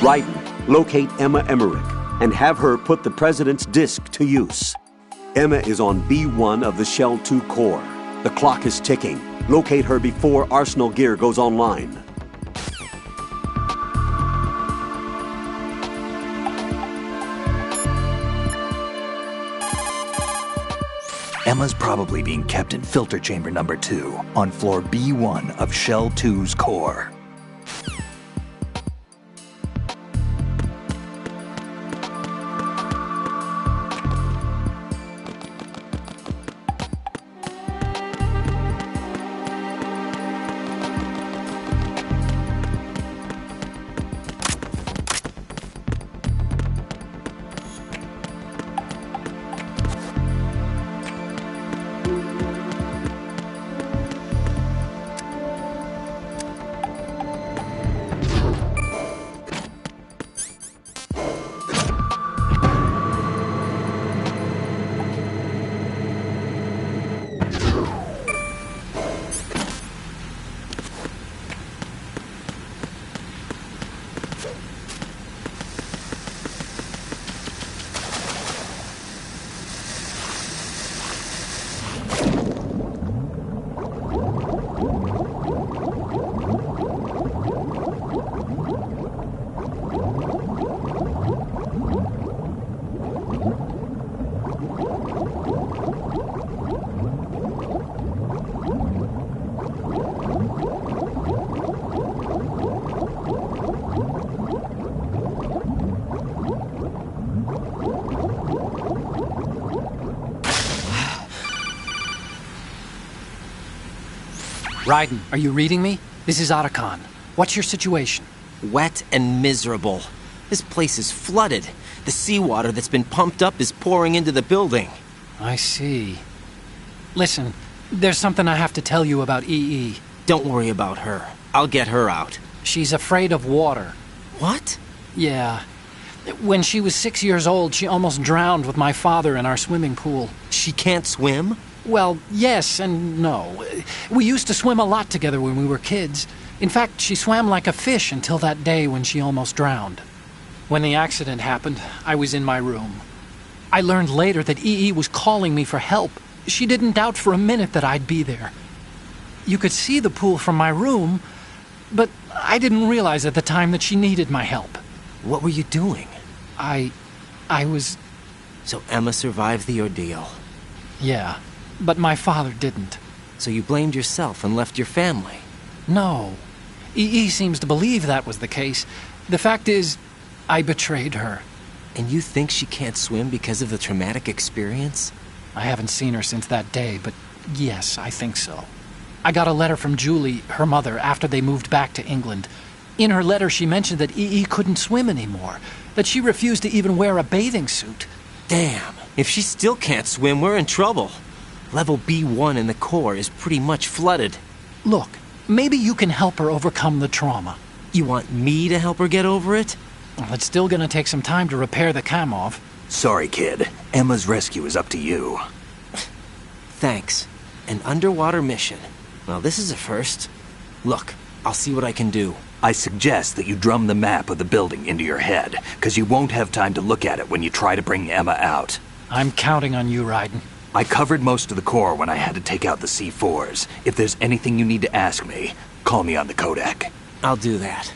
Raiden, locate Emma Emmerich and have her put the President's disc to use. Emma is on B1 of the Shell 2 core. The clock is ticking. Locate her before Arsenal gear goes online. Emma's probably being kept in filter chamber number 2 on floor B1 of Shell 2's core. Raiden, are you reading me? This is Otacon. What's your situation? Wet and miserable. This place is flooded. The seawater that's been pumped up is pouring into the building. I see. Listen, there's something I have to tell you about EE. Don't worry about her. I'll get her out. She's afraid of water. What? Yeah. When she was 6 years old, she almost drowned with my father in our swimming pool. She can't swim? Well, yes and no. We used to swim a lot together when we were kids. In fact, she swam like a fish until that day when she almost drowned. When the accident happened, I was in my room. I learned later that EE was calling me for help. She didn't doubt for a minute that I'd be there. You could see the pool from my room, but I didn't realize at the time that she needed my help. What were you doing? I was... So Emma survived the ordeal. Yeah, but my father didn't. So you blamed yourself and left your family? No. EE seems to believe that was the case. The fact is, I betrayed her. And you think she can't swim because of the traumatic experience? I haven't seen her since that day, but yes, I think so. I got a letter from Julie, her mother, after they moved back to England. In her letter, she mentioned that EE couldn't swim anymore, that she refused to even wear a bathing suit. Damn, if she still can't swim, we're in trouble. Level B1 in the core is pretty much flooded. Look, maybe you can help her overcome the trauma. You want me to help her get over it? Well, it's still gonna take some time to repair the Kamov. Sorry, kid. Emma's rescue is up to you. Thanks. An underwater mission. Well, this is a first. Look, I'll see what I can do. I suggest that you drum the map of the building into your head, because you won't have time to look at it when you try to bring Emma out. I'm counting on you, Raiden. I covered most of the core when I had to take out the C4s. If there's anything you need to ask me, call me on the Kodak. I'll do that.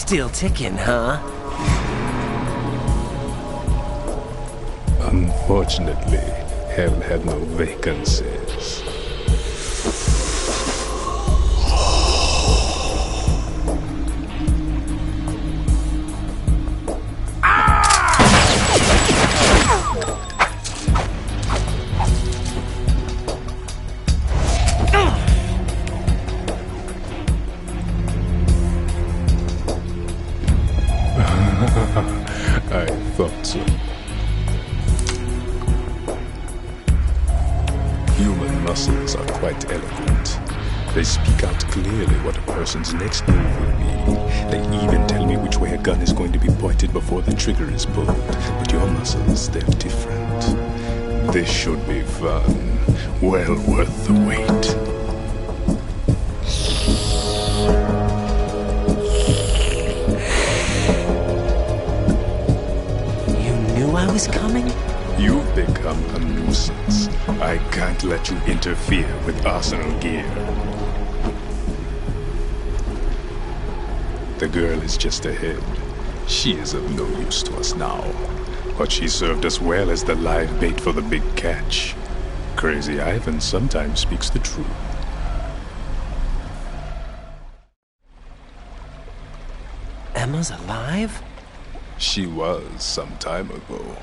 Still ticking, huh? Unfortunately, Hell had no vacancies. I thought so. Human muscles are quite eloquent. They speak out clearly what a person's next move will be. They even tell me which way a gun is going to be pointed before the trigger is pulled. But your muscles, they're different. This should be fun. Well worth the wait. I was coming? You've become a nuisance. I can't let you interfere with Arsenal gear. The girl is just ahead. She is of no use to us now. But she served us well as the live bait for the big catch. Crazy Ivan sometimes speaks the truth. Emma's alive? She was some time ago,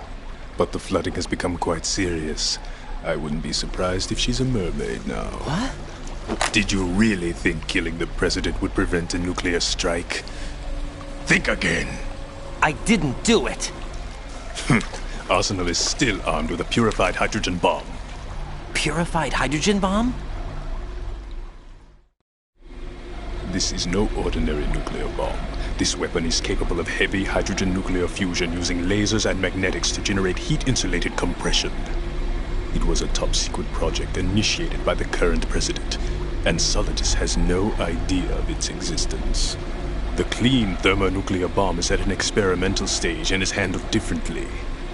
but the flooding has become quite serious. I wouldn't be surprised if she's a mermaid now. What? Did you really think killing the president would prevent a nuclear strike? Think again. I didn't do it. Arsenal is still armed with a purified hydrogen bomb. Purified hydrogen bomb? This is no ordinary nuclear bomb. This weapon is capable of heavy hydrogen nuclear fusion using lasers and magnetics to generate heat-insulated compression. It was a top-secret project initiated by the current president, and Solidus has no idea of its existence. The clean thermonuclear bomb is at an experimental stage and is handled differently.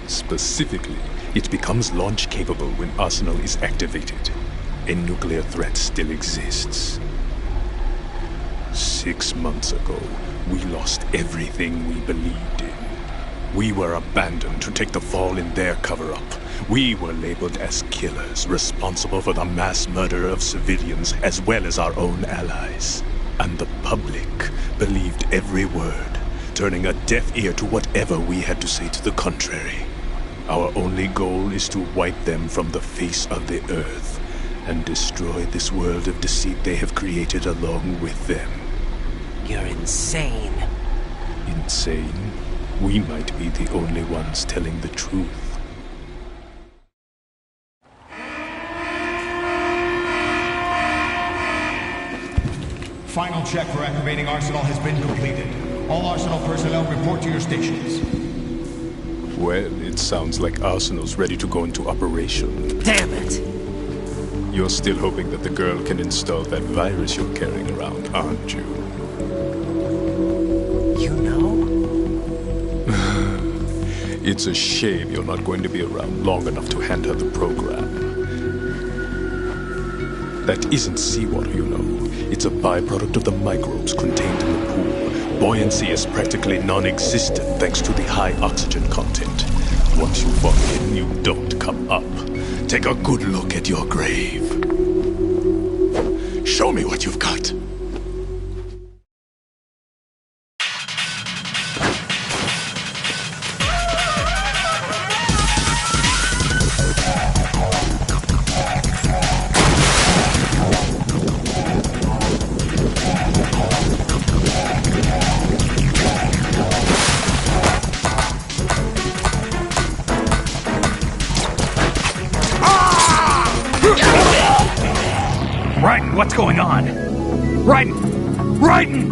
Specifically, it becomes launch-capable when Arsenal is activated. A nuclear threat still exists. 6 months ago, we lost everything we believed in. We were abandoned to take the fall in their cover-up. We were labeled as killers, responsible for the mass murder of civilians as well as our own allies. And the public believed every word, turning a deaf ear to whatever we had to say to the contrary. Our only goal is to wipe them from the face of the earth and destroy this world of deceit they have created along with them. You're insane. Insane? We might be the only ones telling the truth. Final check for activating Arsenal has been completed. All Arsenal personnel report to your stations. Well, it sounds like Arsenal's ready to go into operation. Damn it! You're still hoping that the girl can install that virus you're carrying around, aren't you? You know? It's a shame you're not going to be around long enough to hand her the program. That isn't seawater, you know. It's a byproduct of the microbes contained in the pool. Buoyancy is practically non-existent thanks to the high oxygen content. Once you fall in, you don't come up. Take a good look at your grave. Show me what you've got. Raiden, what's going on? Raiden! Raiden!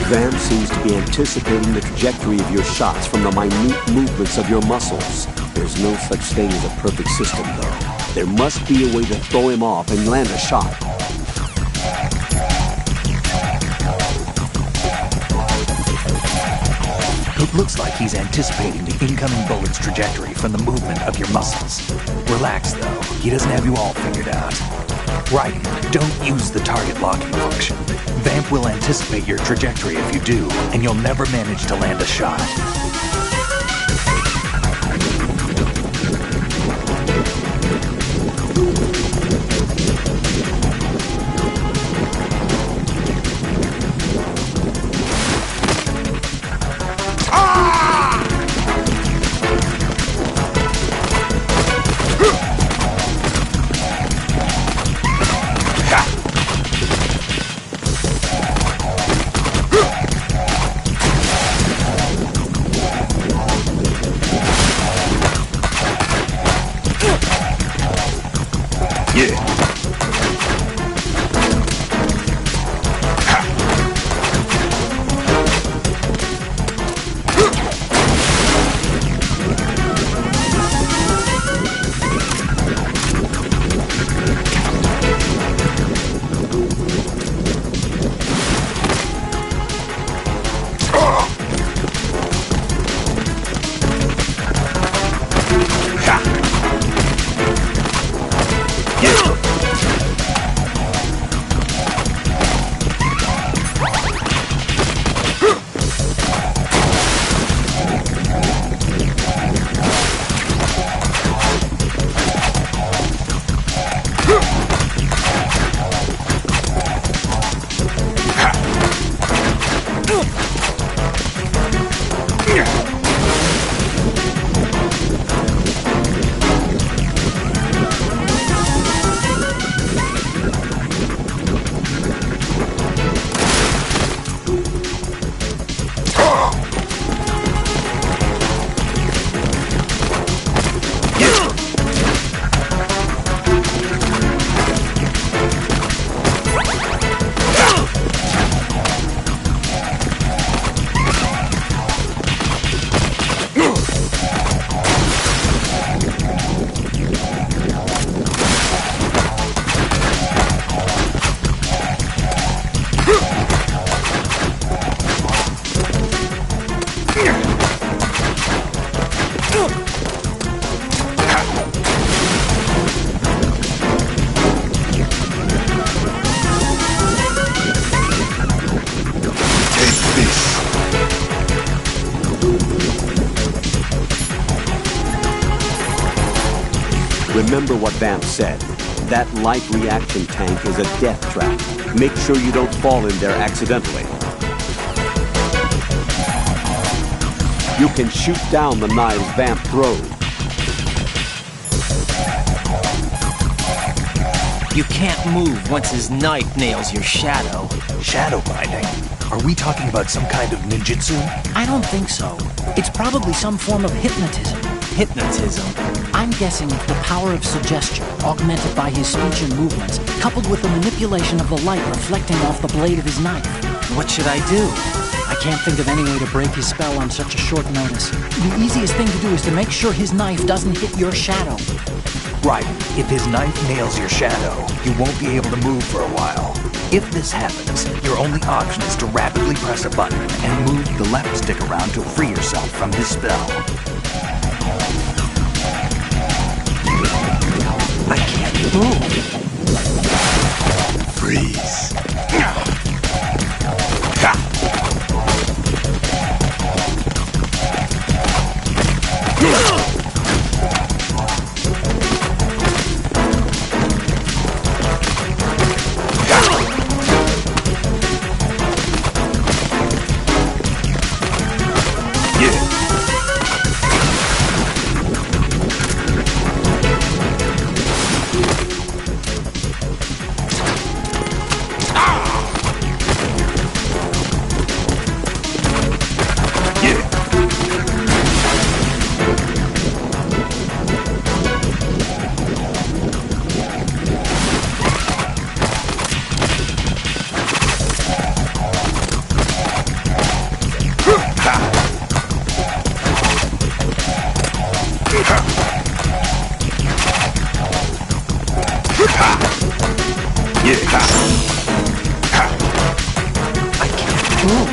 Vamp seems to be anticipating the trajectory of your shots from the minute movements of your muscles. There's no such thing as a perfect system, though. There must be a way to throw him off and land a shot. It looks like he's anticipating the incoming bullet's trajectory from the movement of your muscles. Relax, though. He doesn't have you all figured out. Right, don't use the target locking function. Vamp will anticipate your trajectory if you do, and you'll never manage to land a shot. Remember what Vamp said. That light reaction tank is a death trap. Make sure you don't fall in there accidentally. You can shoot down the knives Vamp throws. You can't move once his knife nails your shadow. Shadow binding? Are we talking about some kind of ninjutsu? I don't think so. It's probably some form of hypnotism. Hypnotism? I'm guessing the power of suggestion, augmented by his speech and movements, coupled with the manipulation of the light reflecting off the blade of his knife. What should I do? I can't think of any way to break his spell on such a short notice. The easiest thing to do is to make sure his knife doesn't hit your shadow. Right. If his knife nails your shadow, you won't be able to move for a while. If this happens, your only option is to rapidly press a button and move the left stick around to free yourself from his spell. I can't move. Freeze. I can't move.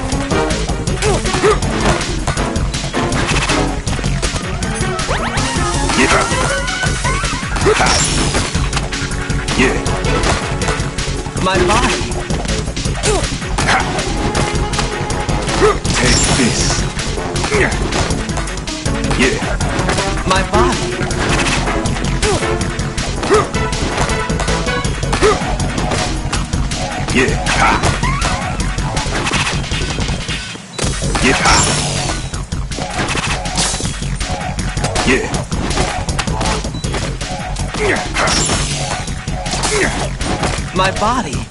My body. Take this. My body. My body.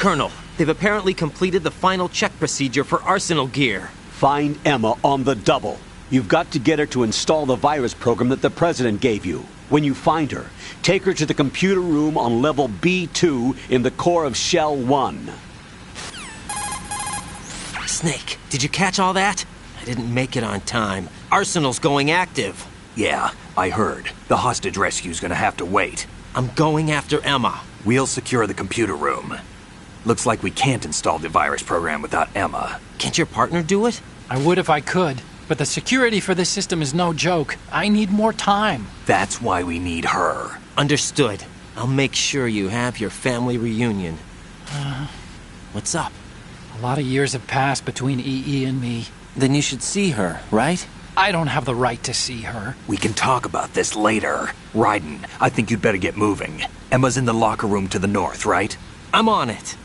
Colonel, they've apparently completed the final check procedure for Arsenal gear. Find Emma on the double. You've got to get her to install the virus program that the President gave you. When you find her, take her to the computer room on level B2 in the core of Shell 1. Snake, did you catch all that? I didn't make it on time. Arsenal's going active. Yeah, I heard. The hostage rescue's gonna have to wait. I'm going after Emma. We'll secure the computer room. Looks like we can't install the virus program without Emma. Can't your partner do it? I would if I could, but the security for this system is no joke. I need more time. That's why we need her. Understood. I'll make sure you have your family reunion. What's up? A lot of years have passed between EE and me. Then you should see her, right? I don't have the right to see her. We can talk about this later. Raiden, I think you'd better get moving. Emma's in the locker room to the north, right? I'm on it.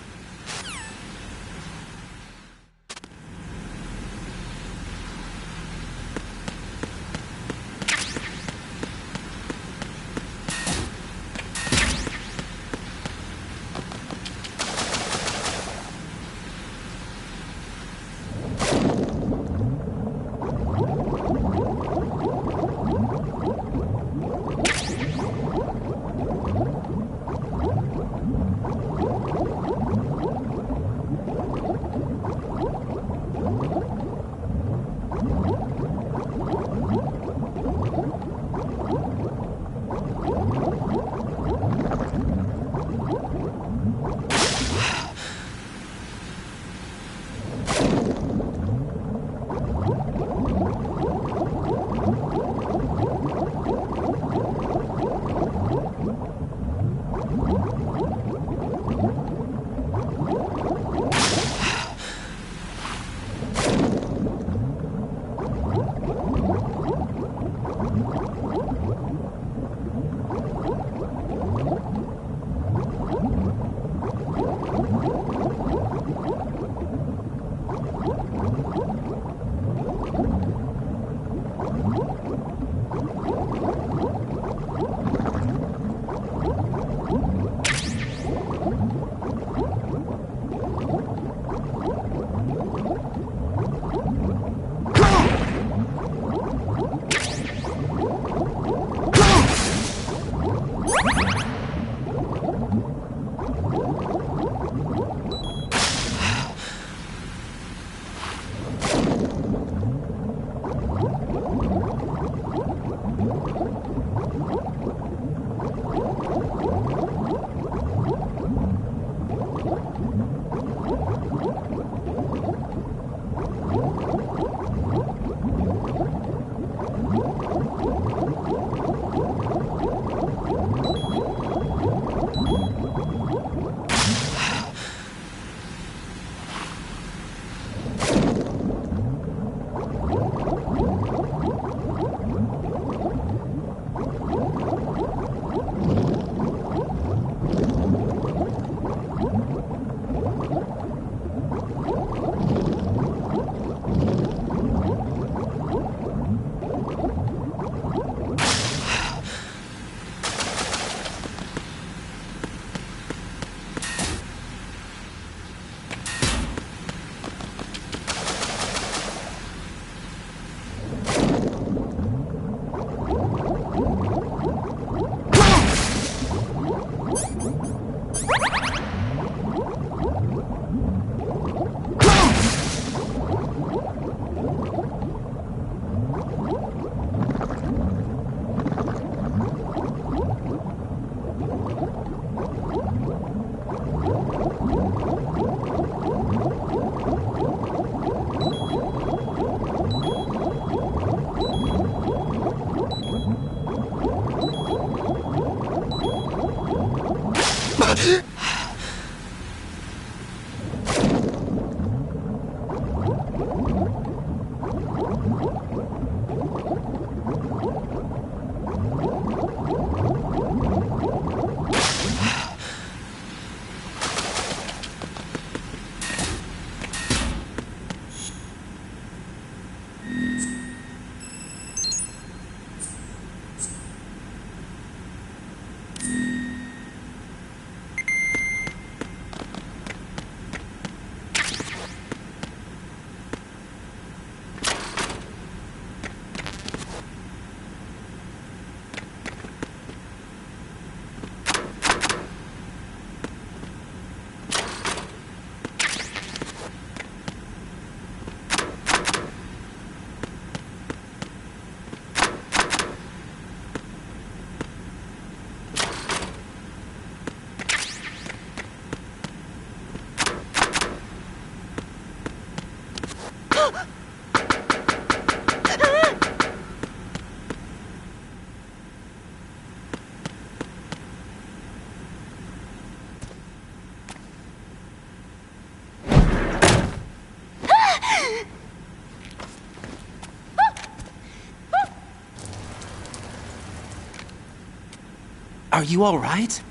Are you all right?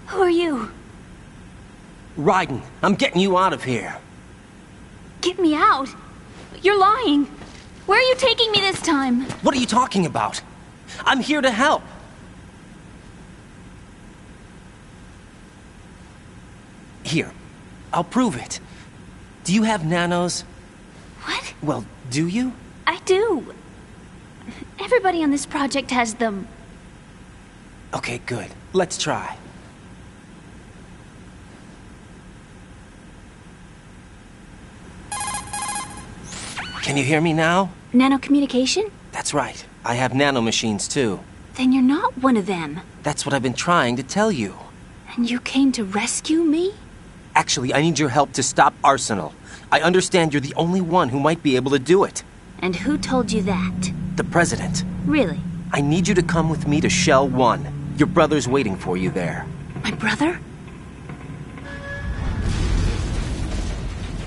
Who are you? Raiden, I'm getting you out of here. Get me out. You're lying. Where are you taking me this time? What are you talking about? I'm here to help. Here, I'll prove it. Do you have nanos? What? Well, do you? I do. Everybody on this project has them. Okay, good. Let's try. Can you hear me now? Nanocommunication? That's right. I have nanomachines too. Then you're not one of them. That's what I've been trying to tell you. And you came to rescue me? Actually, I need your help to stop Arsenal. I understand you're the only one who might be able to do it. And who told you that? The President. Really? I need you to come with me to Shell 1. Your brother's waiting for you there. My brother?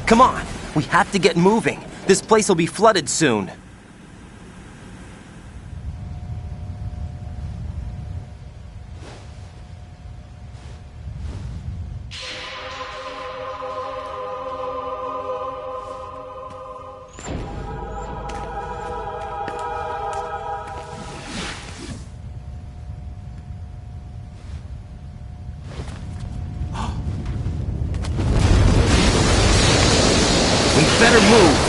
Come on! We have to get moving. This place will be flooded soon. We better move!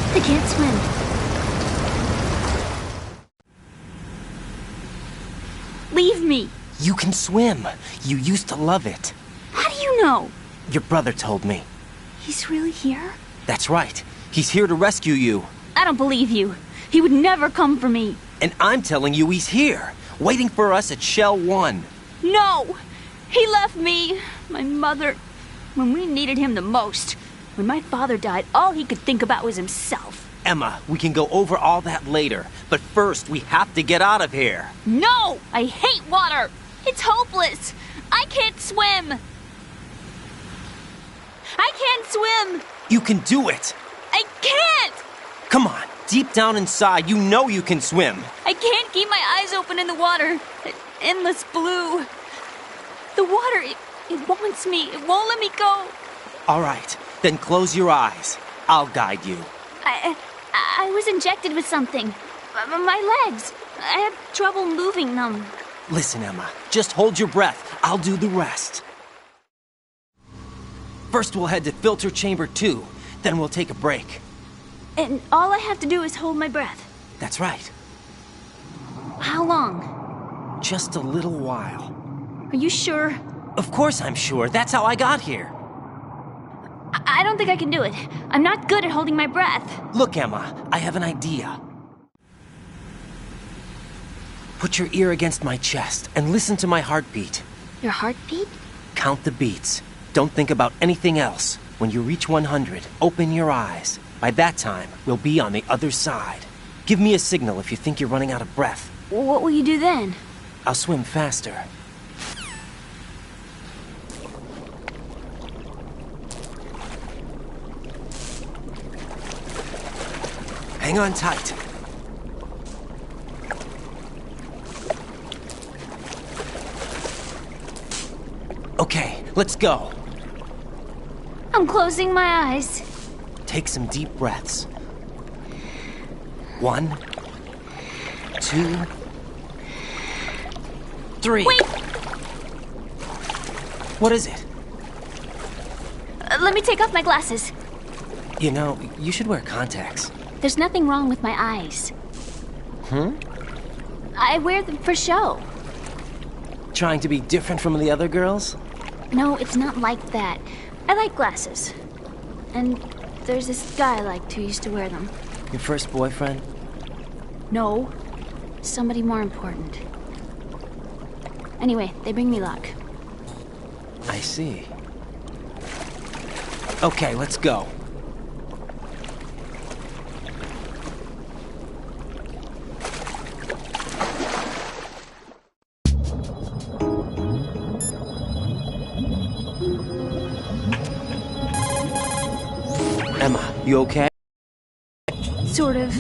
I can't swim. Leave me. You can swim. You used to love it. How do you know? Your brother told me. He's really here? That's right. He's here to rescue you. I don't believe you. He would never come for me. And I'm telling you he's here, waiting for us at Shell 1. No! He left me, my mother, when we needed him the most. When my father died, all he could think about was himself. Emma, we can go over all that later. But first, we have to get out of here. No! I hate water! It's hopeless! I can't swim! I can't swim! You can do it! I can't! Come on, deep down inside, you know you can swim. I can't keep my eyes open in the water. Endless blue. The water, it wants me. It won't let me go. All right, then close your eyes. I'll guide you. I was injected with something. My legs. I have trouble moving them. Listen, Emma, just hold your breath. I'll do the rest. First, we'll head to filter chamber 2. Then we'll take a break. And all I have to do is hold my breath. That's right. How long? Just a little while. Are you sure? Of course I'm sure. That's how I got here. I don't think I can do it. I'm not good at holding my breath. Look, Emma, I have an idea. Put your ear against my chest and listen to my heartbeat. Your heartbeat? Count the beats. Don't think about anything else. When you reach 100, open your eyes. By that time, we'll be on the other side. Give me a signal if you think you're running out of breath. What will you do then? I'll swim faster. Hang on tight. Okay, let's go. I'm closing my eyes. Take some deep breaths. 1, 2, 3. Wait! What is it? Let me take off my glasses. You know, you should wear contacts. There's nothing wrong with my eyes. I wear them for show. Trying to be different from the other girls? No, it's not like that. I like glasses. And there's this guy I liked who used to wear them. Your first boyfriend? No, somebody more important. Anyway, they bring me luck. I see. Okay, let's go. Emma, you okay? Sort of.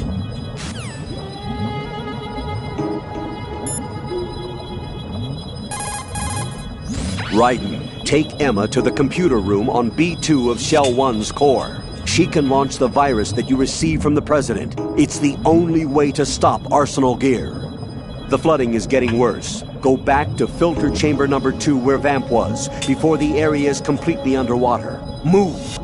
Raiden, take Emma to the computer room on B2 of Shell 1's core. She can launch the virus that you received from the President. It's the only way to stop Arsenal Gear. The flooding is getting worse. Go back to filter chamber number 2 where Vamp was, before the area is completely underwater. Move!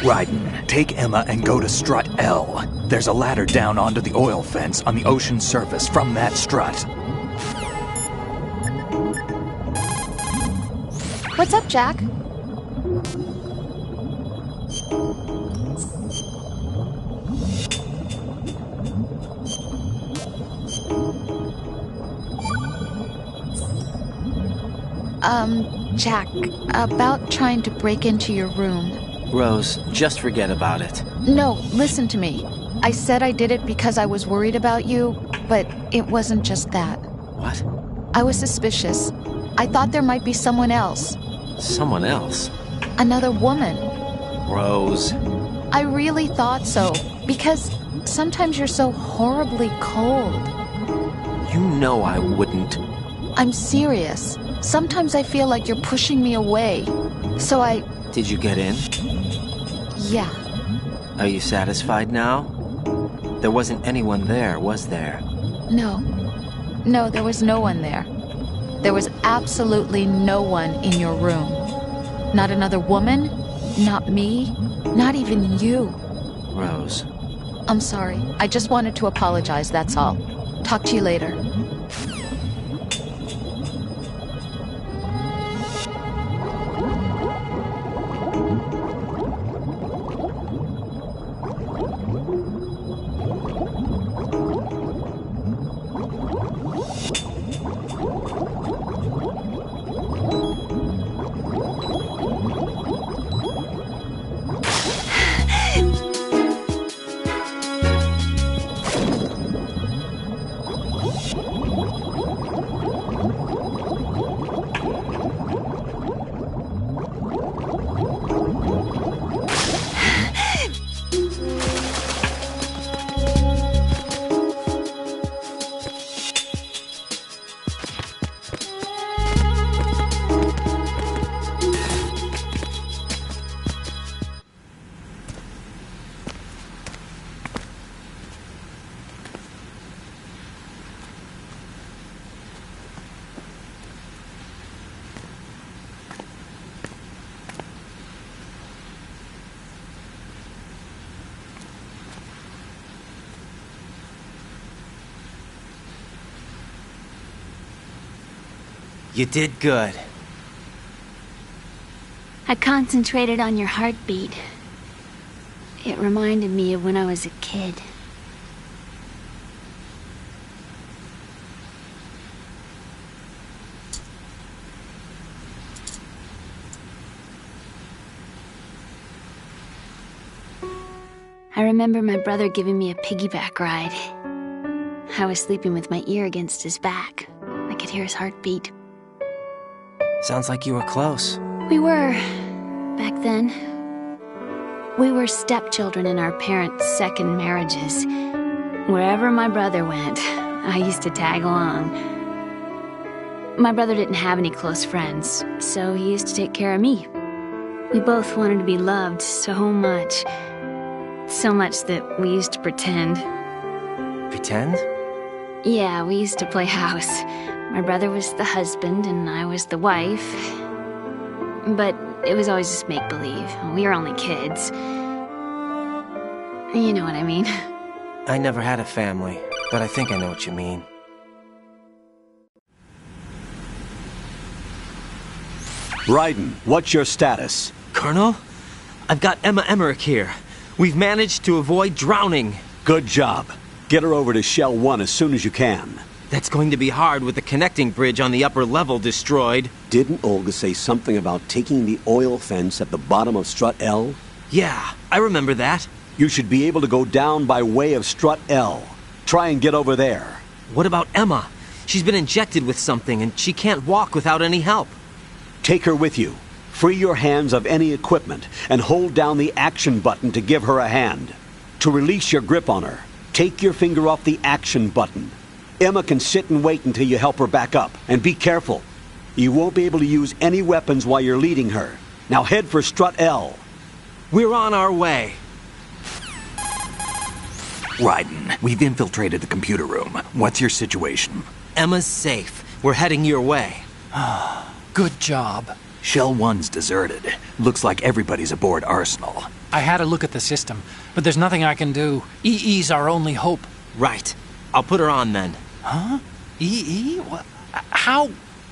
Raiden, take Emma and go to strut L. There's a ladder down onto the oil fence on the ocean surface from that strut. What's up, Jack? Jack, about trying to break into your room. Rose, just forget about it. No, listen to me. I said I did it because I was worried about you, but it wasn't just that. What? I was suspicious. I thought there might be someone else. Someone else? Another woman. Rose. I really thought so, because sometimes you're so horribly cold. You know I wouldn't. I'm serious. Sometimes I feel like you're pushing me away. So I... Did you get in? Yeah. Are you satisfied now? There wasn't anyone there, was there? No. No, there was no one there. There was absolutely no one in your room. Not another woman, not me, not even you. Rose. I'm sorry. I just wanted to apologize, that's all. Talk to you later. You did good. I concentrated on your heartbeat. It reminded me of when I was a kid. I remember my brother giving me a piggyback ride. I was sleeping with my ear against his back. I could hear his heartbeat. Sounds like you were close. We were, back then. We were stepchildren in our parents' second marriages. Wherever my brother went, I used to tag along. My brother didn't have any close friends, so he used to take care of me. We both wanted to be loved so much. So much that we used to pretend. Pretend? Yeah, we used to play house. My brother was the husband and I was the wife. But it was always just make-believe. We were only kids. You know what I mean. I never had a family, but I think I know what you mean. Raiden, what's your status? Colonel? I've got Emma Emmerich here. We've managed to avoid drowning. Good job. Get her over to Shell 1 as soon as you can. That's going to be hard with the connecting bridge on the upper level destroyed. Didn't Olga say something about taking the oil fence at the bottom of Strut L? Yeah, I remember that. You should be able to go down by way of Strut L. Try and get over there. What about Emma? She's been injected with something and she can't walk without any help. Take her with you. Free your hands of any equipment and hold down the action button to give her a hand. To release your grip on her, take your finger off the action button. Emma can sit and wait until you help her back up. And be careful. You won't be able to use any weapons while you're leading her. Now head for strut L. We're on our way. Raiden, we've infiltrated the computer room. What's your situation? Emma's safe. We're heading your way. Good job. Shell 1's deserted. Looks like everybody's aboard Arsenal. I had a look at the system, but there's nothing I can do. EE's our only hope. Right. I'll put her on then. Huh? EE? What? How?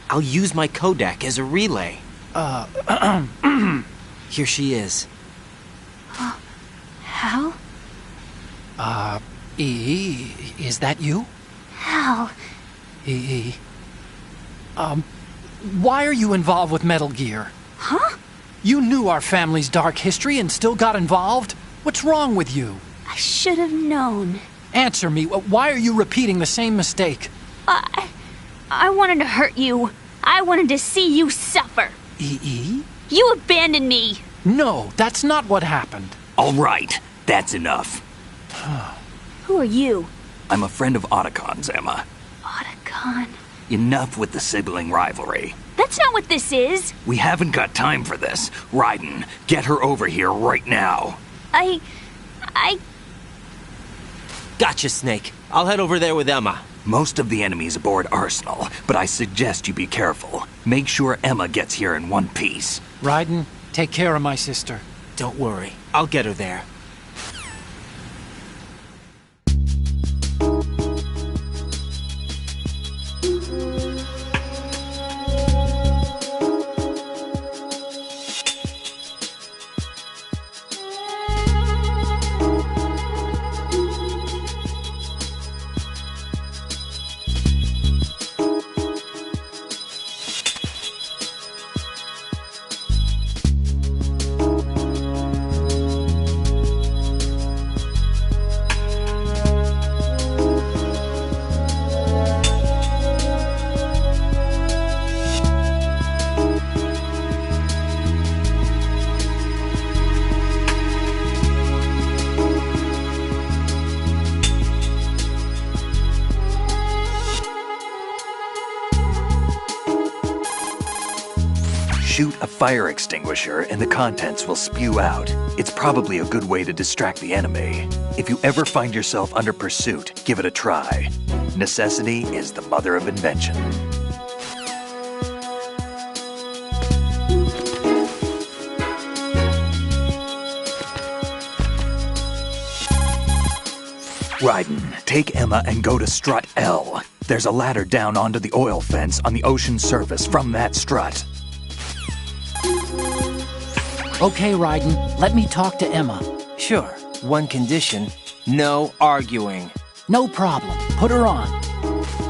I'll use my codec as a relay. Here she is. Hal? EE, is that you? Hal. EE. Why are you involved with Metal Gear? Huh? You knew our family's dark history and still got involved? What's wrong with you? I should have known. Answer me. Why are you repeating the same mistake? I wanted to hurt you. I wanted to see you suffer. EE? You abandoned me. No, that's not what happened. All right, that's enough. Who are you? I'm a friend of Otacon's, Emma. Otacon. Enough with the sibling rivalry. That's not what this is. We haven't got time for this. Raiden, get her over here right now. I... Gotcha, Snake. I'll head over there with Emma. Most of the enemy's aboard Arsenal, but I suggest you be careful. Make sure Emma gets here in one piece. Raiden, take care of my sister. Don't worry. I'll get her there. Shoot a fire extinguisher and the contents will spew out. It's probably a good way to distract the enemy. If you ever find yourself under pursuit, give it a try. Necessity is the mother of invention. Raiden, take Emma and go to strut L. There's a ladder down onto the oil fence on the ocean surface from that strut. Okay, Raiden, let me talk to Emma. Sure. One condition. No arguing. No problem. Put her on.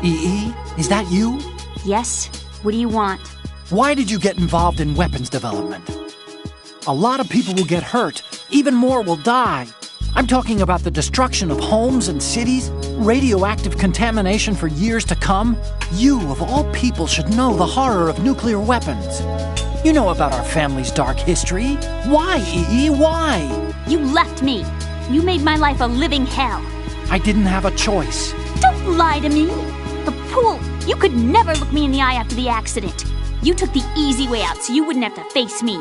EE, is that you? Yes? What do you want? Why did you get involved in weapons development? A lot of people will get hurt. Even more will die. I'm talking about the destruction of homes and cities, radioactive contamination for years to come. You, of all people, should know the horror of nuclear weapons. You know about our family's dark history. Why, EE? Why? You left me. You made my life a living hell. I didn't have a choice. Don't lie to me. The pool. You could never look me in the eye after the accident. You took the easy way out so you wouldn't have to face me.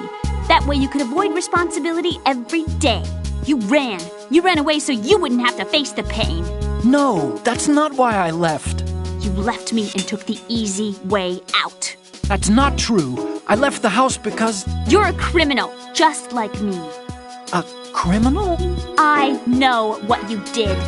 That way you could avoid responsibility every day. You ran. You ran away so you wouldn't have to face the pain. No, that's not why I left. You left me and took the easy way out. That's not true. I left the house because... You're a criminal, just like me. A criminal? I know what you did.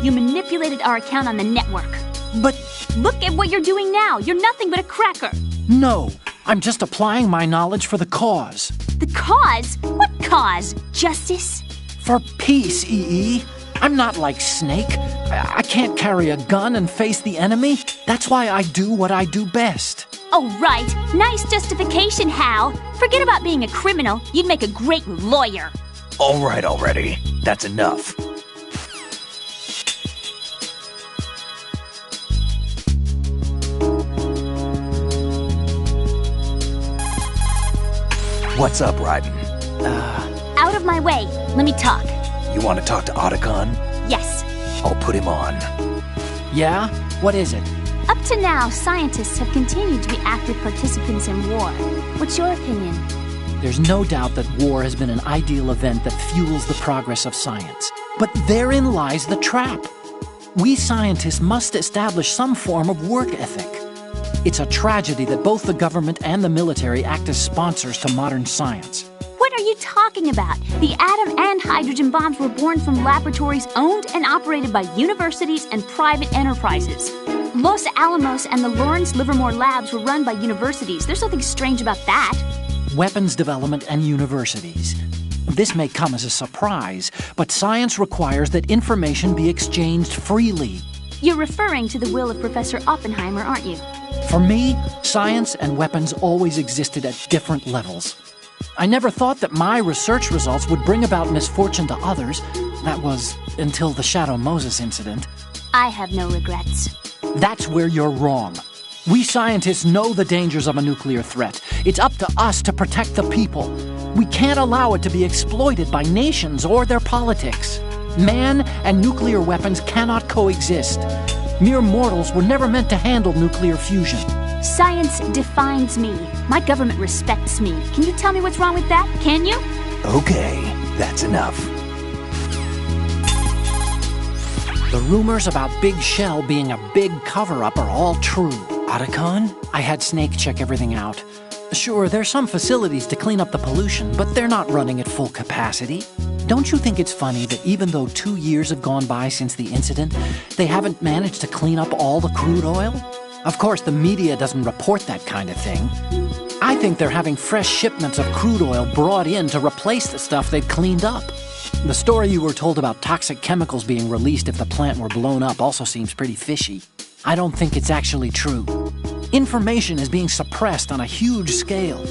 You manipulated our account on the network. But... Look at what you're doing now. You're nothing but a cracker. No, I'm just applying my knowledge for the cause. The cause? What cause? Justice? For peace, EE. I'm not like Snake. I can't carry a gun and face the enemy. That's why I do what I do best. Oh, right. Nice justification, Hal. Forget about being a criminal. You'd make a great lawyer. All right already. That's enough. What's up, Raiden? Out of my way. Let me talk. You want to talk to Otacon? Yes. I'll put him on. Yeah? What is it? Up to now, scientists have continued to be active participants in war. What's your opinion? There's no doubt that war has been an ideal event that fuels the progress of science. But therein lies the trap. We scientists must establish some form of work ethic. It's a tragedy that both the government and the military act as sponsors to modern science. What are you talking about? The atom and hydrogen bombs were born from laboratories owned and operated by universities and private enterprises. Los Alamos and the Lawrence Livermore labs were run by universities. There's nothing strange about that. Weapons development and universities. This may come as a surprise, but science requires that information be exchanged freely. You're referring to the will of Professor Oppenheimer, aren't you? For me, science and weapons always existed at different levels. I never thought that my research results would bring about misfortune to others. That was until the Shadow Moses incident. I have no regrets. That's where you're wrong. We scientists know the dangers of a nuclear threat. It's up to us to protect the people. We can't allow it to be exploited by nations or their politics. Man and nuclear weapons cannot coexist. Mere mortals were never meant to handle nuclear fusion. Science defines me. My government respects me. Can you tell me what's wrong with that? Can you? Okay, that's enough. The rumors about Big Shell being a big cover-up are all true. Otacon? I had Snake check everything out. Sure, there's some facilities to clean up the pollution, but they're not running at full capacity. Don't you think it's funny that even though 2 years have gone by since the incident, they haven't managed to clean up all the crude oil? Of course, the media doesn't report that kind of thing. I think they're having fresh shipments of crude oil brought in to replace the stuff they've cleaned up. The story you were told about toxic chemicals being released if the plant were blown up also seems pretty fishy. I don't think it's actually true. Information is being suppressed on a huge scale.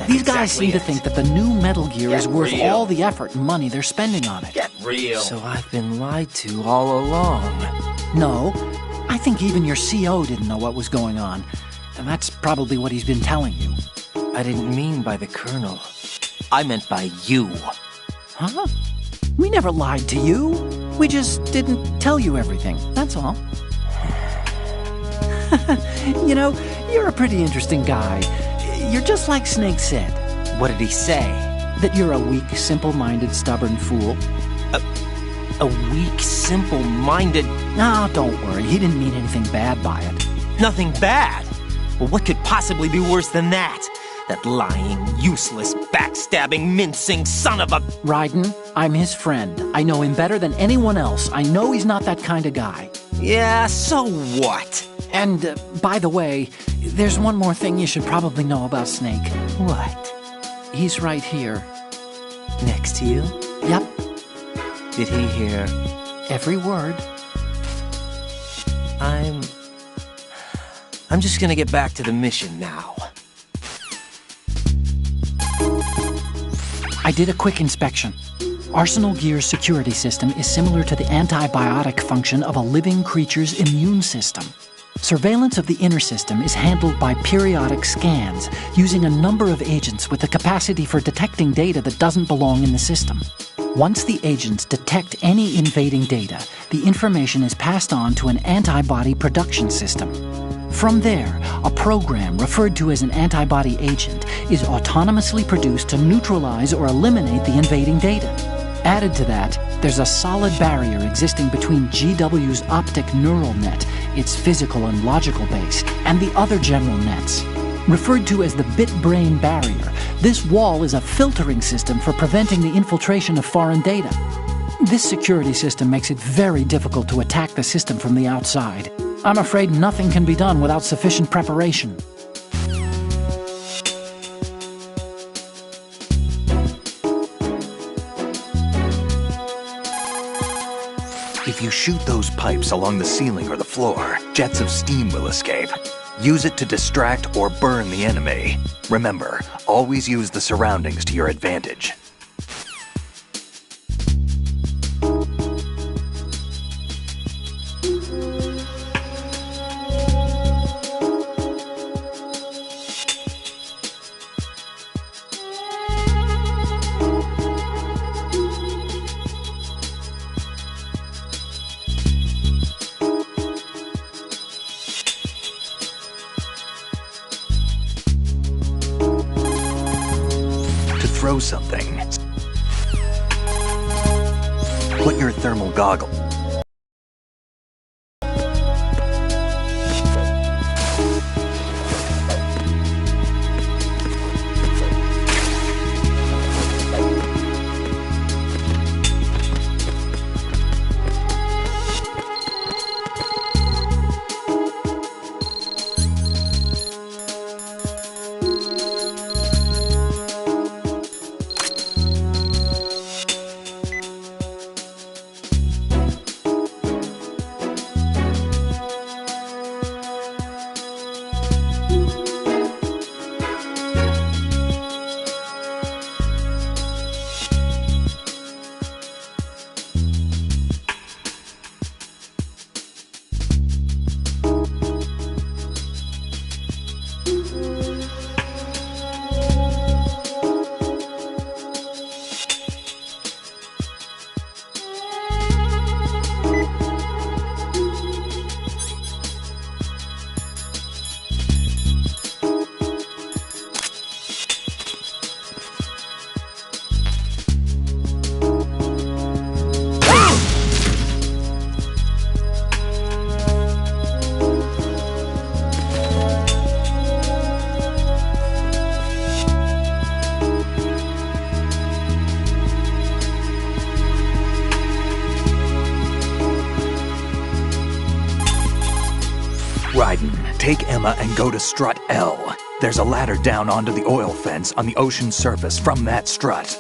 These guys seem to think that the new Metal Gear is worth all the effort and money they're spending on it. Get real. So I've been lied to all along. No, I think even your CO didn't know what was going on. And that's probably what he's been telling you. I didn't mean by the Colonel. I meant by you. Huh? We never lied to you. We just didn't tell you everything, that's all. You know, you're a pretty interesting guy. You're just like Snake said. What did he say? That you're a weak, simple-minded, stubborn fool. A weak, simple-minded... No, don't worry. He didn't mean anything bad by it. Nothing bad? Well, what could possibly be worse than that? That lying, useless, backstabbing, mincing son of a... Raiden, I'm his friend. I know him better than anyone else. I know he's not that kind of guy. Yeah, so what? And, by the way, there's one more thing you should probably know about Snake. What? He's right here. Next to you? Yep. Did he hear... every word? I'm just gonna get back to the mission now. I did a quick inspection. Arsenal Gear's security system is similar to the antibiotic function of a living creature's immune system. Surveillance of the inner system is handled by periodic scans, using a number of agents with the capacity for detecting data that doesn't belong in the system. Once the agents detect any invading data, the information is passed on to an antibody production system. From there, a program referred to as an antibody agent is autonomously produced to neutralize or eliminate the invading data. Added to that, there's a solid barrier existing between GW's optic neural net, its physical and logical base, and the other general nets. Referred to as the bit-brain barrier, this wall is a filtering system for preventing the infiltration of foreign data. This security system makes it very difficult to attack the system from the outside. I'm afraid nothing can be done without sufficient preparation. If you shoot those pipes along the ceiling or the floor, jets of steam will escape. Use it to distract or burn the enemy. Remember, always use the surroundings to your advantage. throw something. Put your thermal goggle. Raiden, take Emma and go to Strut L. There's a ladder down onto the oil fence on the ocean surface from that strut.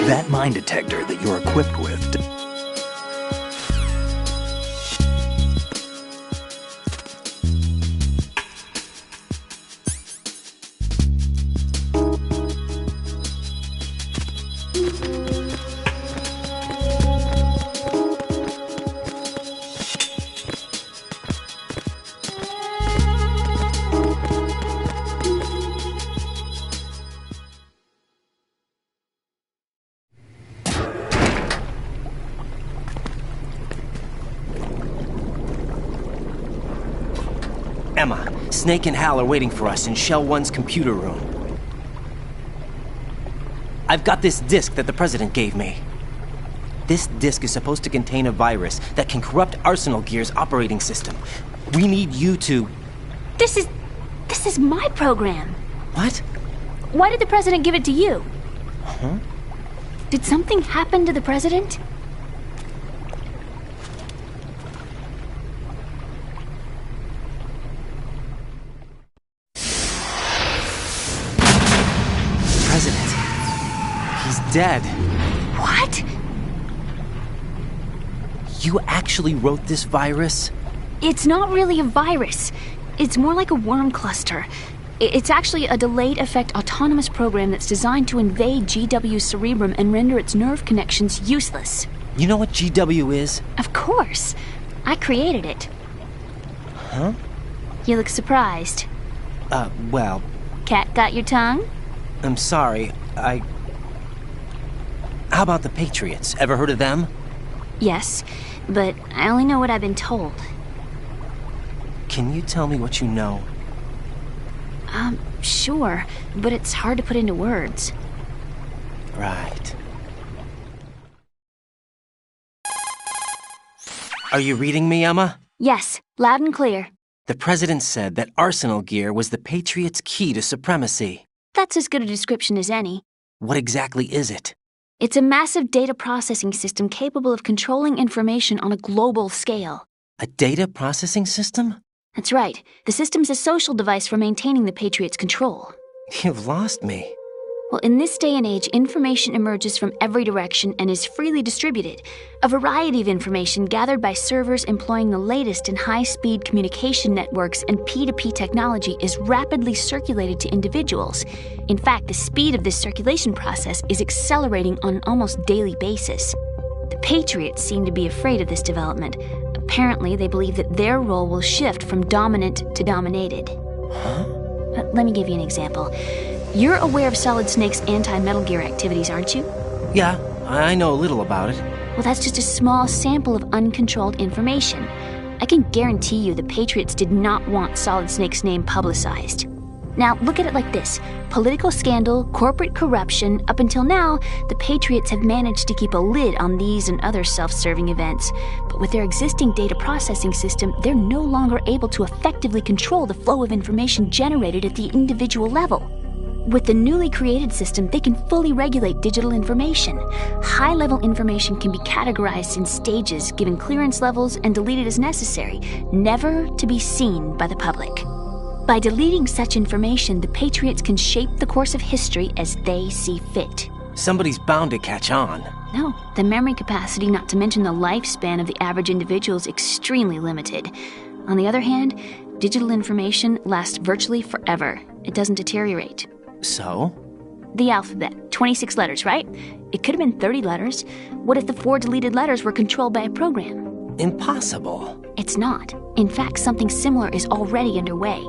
That mine detector that you're equipped with. Emma, Snake and Hal are waiting for us in Shell 1's computer room. I've got this disk that the President gave me. This disk is supposed to contain a virus that can corrupt Arsenal Gear's operating system. We need you to... This is my program. What? Why did the President give it to you? Huh? Did something happen to the President? He's dead. What? You actually wrote this virus? It's not really a virus. It's more like a worm cluster. It's actually a delayed effect autonomous program that's designed to invade GW's cerebrum and render its nerve connections useless. You know what GW is? Of course. I created it. Huh? You look surprised. Well... Cat got your tongue? I'm sorry, How about the Patriots? Ever heard of them? Yes, but I only know what I've been told. Can you tell me what you know? Sure, but it's hard to put into words. Right. Are you reading me, Emma? Yes, loud and clear. The President said that Arsenal Gear was the Patriots' key to supremacy. That's as good a description as any. What exactly is it? It's a massive data processing system capable of controlling information on a global scale. A data processing system? That's right. The system's a social device for maintaining the Patriots' control. You've lost me. Well, in this day and age, information emerges from every direction and is freely distributed. A variety of information gathered by servers employing the latest in high-speed communication networks and P2P technology is rapidly circulated to individuals. In fact, the speed of this circulation process is accelerating on an almost daily basis. The Patriots seem to be afraid of this development. Apparently, they believe that their role will shift from dominant to dominated. Huh? Let me give you an example. You're aware of Solid Snake's anti-Metal Gear activities, aren't you? Yeah, I know a little about it. Well, that's just a small sample of uncontrolled information. I can guarantee you the Patriots did not want Solid Snake's name publicized. Now, look at it like this. Political scandal, corporate corruption, up until now, the Patriots have managed to keep a lid on these and other self-serving events. But with their existing data processing system, they're no longer able to effectively control the flow of information generated at the individual level. With the newly created system, they can fully regulate digital information. High-level information can be categorized in stages, given clearance levels, and deleted as necessary, never to be seen by the public. By deleting such information, the Patriots can shape the course of history as they see fit. Somebody's bound to catch on. No, the memory capacity, not to mention the lifespan of the average individual, is extremely limited. On the other hand, digital information lasts virtually forever. It doesn't deteriorate. So? The alphabet, 26 letters, right? It could have been 30 letters. What if the 4 deleted letters were controlled by a program? Impossible. It's not. In fact, something similar is already underway.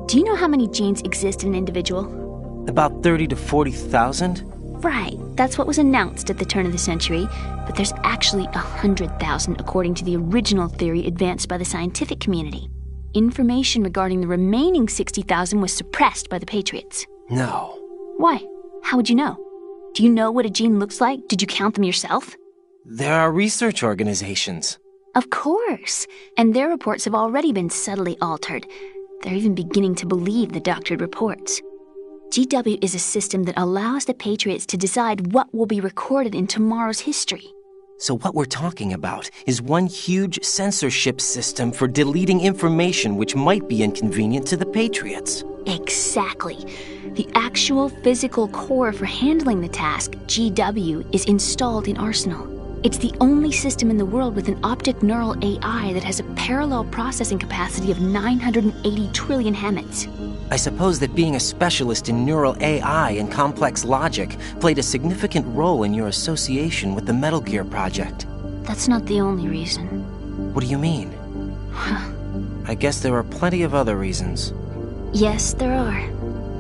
Do you know how many genes exist in an individual? About 30 to 40,000? Right, that's what was announced at the turn of the century, but there's actually 100,000 according to the original theory advanced by the scientific community. Information regarding the remaining 60,000 was suppressed by the Patriots. No. Why? How would you know? Do you know what a gene looks like? Did you count them yourself? There are research organizations. Of course, and their reports have already been subtly altered. They're even beginning to believe the doctored reports. GW is a system that allows the Patriots to decide what will be recorded in tomorrow's history. So what we're talking about is one huge censorship system for deleting information which might be inconvenient to the Patriots. Exactly. The actual physical core for handling the task, GW, is installed in Arsenal. It's the only system in the world with an optic neural AI that has a parallel processing capacity of 980 trillion Hammets. I suppose that being a specialist in neural AI and complex logic played a significant role in your association with the Metal Gear project. That's not the only reason. What do you mean? I guess there are plenty of other reasons. Yes, there are.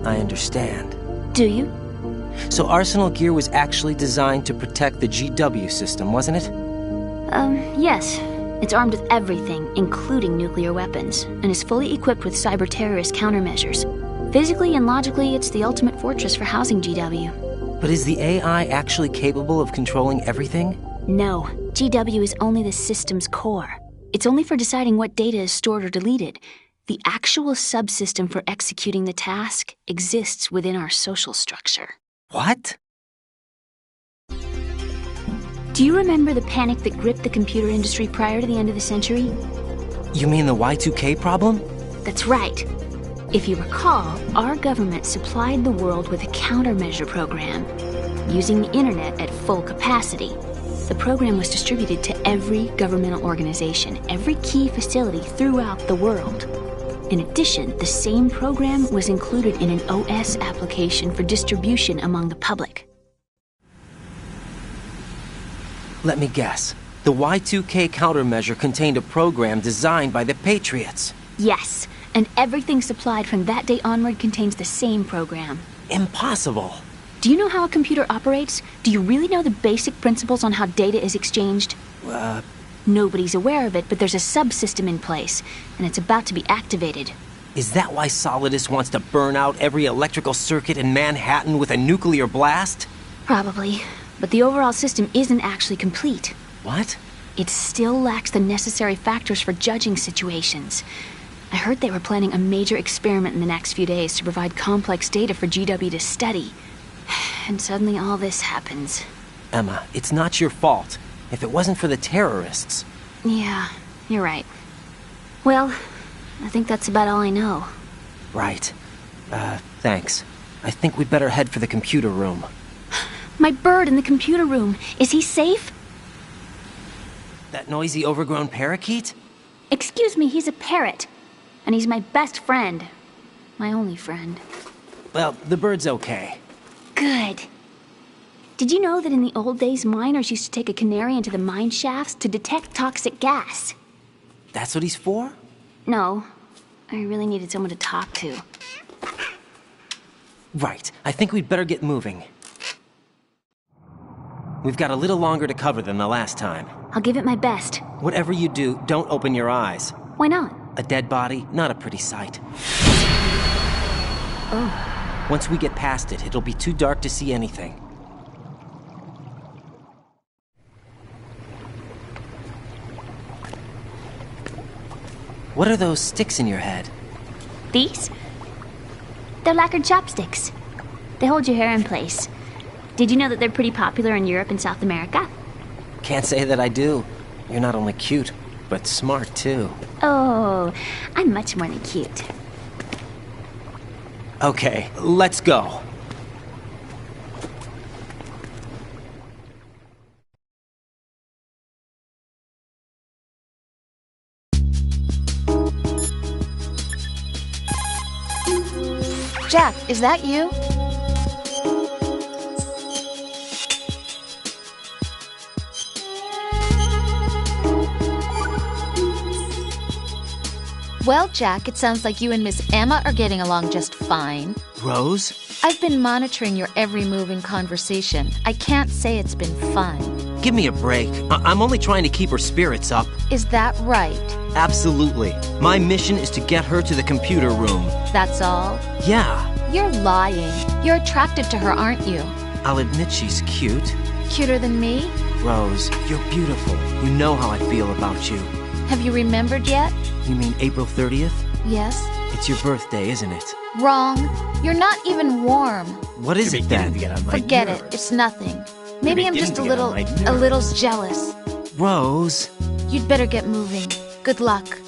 I understand. Do you? So Arsenal Gear was actually designed to protect the GW system, wasn't it? Yes. It's armed with everything, including nuclear weapons, and is fully equipped with cyber-terrorist countermeasures. Physically and logically, it's the ultimate fortress for housing GW. But is the AI actually capable of controlling everything? No. GW is only the system's core. It's only for deciding what data is stored or deleted. The actual subsystem for executing the task exists within our social structure. What? Do you remember the panic that gripped the computer industry prior to the end of the century? You mean the Y2K problem? That's right. If you recall, our government supplied the world with a countermeasure program, using the internet at full capacity. The program was distributed to every governmental organization, every key facility throughout the world. In addition, the same program was included in an OS application for distribution among the public. Let me guess. The Y2K countermeasure contained a program designed by the Patriots. Yes, and everything supplied from that day onward contains the same program. Impossible. Do you know how a computer operates? Do you really know the basic principles on how data is exchanged? Nobody's aware of it, but there's a subsystem in place, and it's about to be activated. Is that why Solidus wants to burn out every electrical circuit in Manhattan with a nuclear blast? Probably, but the overall system isn't actually complete. What? It still lacks the necessary factors for judging situations. I heard they were planning a major experiment in the next few days to provide complex data for GW to study. And suddenly all this happens. Emma, it's not your fault. If it wasn't for the terrorists... Yeah, you're right. Well, I think that's about all I know. Right. Thanks. I think we'd better head for the computer room. My bird in the computer room. Is he safe? That noisy, overgrown parakeet? Excuse me, he's a parrot. And he's my best friend. My only friend. Well, the bird's okay. Good. Did you know that in the old days, miners used to take a canary into the mine shafts to detect toxic gas? That's what he's for? No. I really needed someone to talk to. Right. I think we'd better get moving. We've got a little longer to cover than the last time. I'll give it my best. Whatever you do, don't open your eyes. Why not? A dead body, not a pretty sight. Oh. Once we get past it, it'll be too dark to see anything. What are those sticks in your head? These? They're lacquered chopsticks. They hold your hair in place. Did you know that they're pretty popular in Europe and South America? Can't say that I do. You're not only cute, but smart too. Oh, I'm much more than cute. Okay, let's go. Jack, is that you? Well, Jack, it sounds like you and Miss Emma are getting along just fine. Rose? I've been monitoring your every move in conversation. I can't say it's been fun. Give me a break. I'm only trying to keep her spirits up. Is that right? Absolutely. My mission is to get her to the computer room. That's all? Yeah. You're lying. You're attracted to her, aren't you? I'll admit she's cute. Cuter than me? Rose, you're beautiful. You know how I feel about you. Have you remembered yet? You mean April 30th? Yes. It's your birthday, isn't it? Wrong. You're not even warm. What is it then? Forget it. It's nothing. Maybe I'm just a little jealous. Rose. You'd better get moving. Good luck.